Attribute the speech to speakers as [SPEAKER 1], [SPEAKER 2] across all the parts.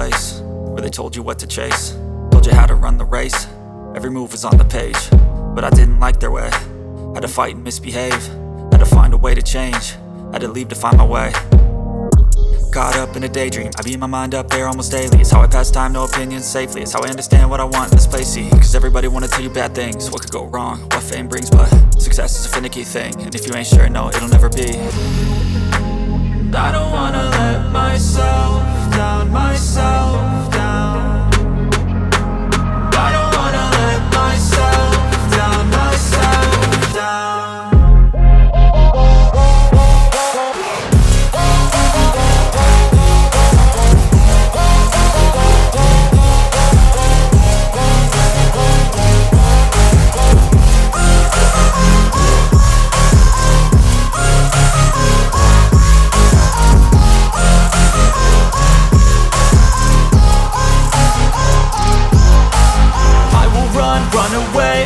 [SPEAKER 1] place where they told you what to chase, told you how to run the race. Every move was on the page, but I didn't like their way. Had to fight and misbehave, had to find a way to change, had to leave to find my way. Caught up in a daydream, I beat my mind up there almost daily. It's how I pass time, no opinions safely. It's how I understand what I want in this place, see. Cause everybody wanna tell you bad things, what could go wrong, what fame brings. But success is a finicky thing, and if you ain't sure, no, it'll never be. I don't wanna let myself down, myself down. I don't wanna let myself down, myself down.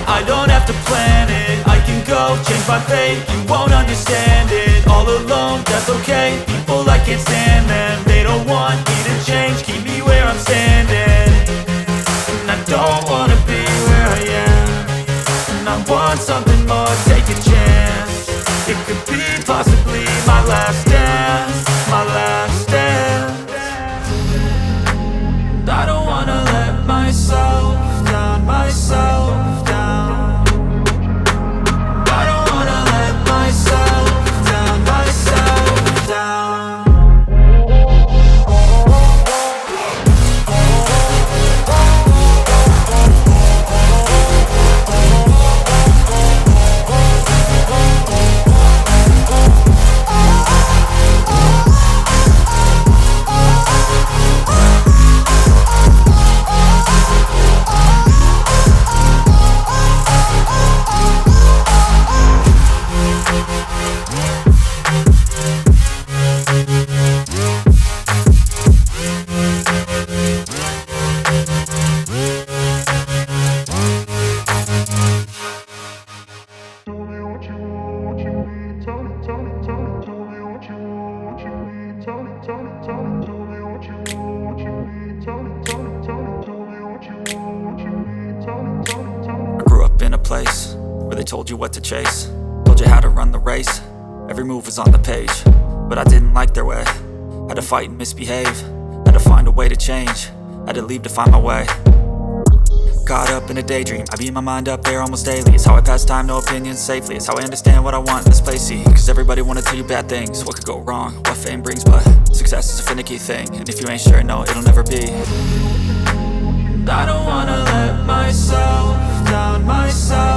[SPEAKER 1] I don't have to plan it, I can go change my fate. You won't understand it, all alone, that's okay. People, I can't stand them, they don't want me to change, keep me where I'm standing. And I don't wanna be where I am, and I want something more, take a chance. It could be possibly my last dance, my last dance. I don't wanna let myself down, myself down. Place where they told you what to chase, told you how to run the race. Every move was on the page, but I didn't like their way. Had to fight and misbehave, had to find a way to change, had to leave to find my way. Caught up in a daydream, I beat my mind up there almost daily. It's how I pass time, no opinions safely. It's how I understand what I want in this place, see. Cause everybody wanna tell you bad things, what could go wrong, what fame brings. But success is a finicky thing, and if you ain't sure, no, it'll never be. I don't wanna let myself down, myself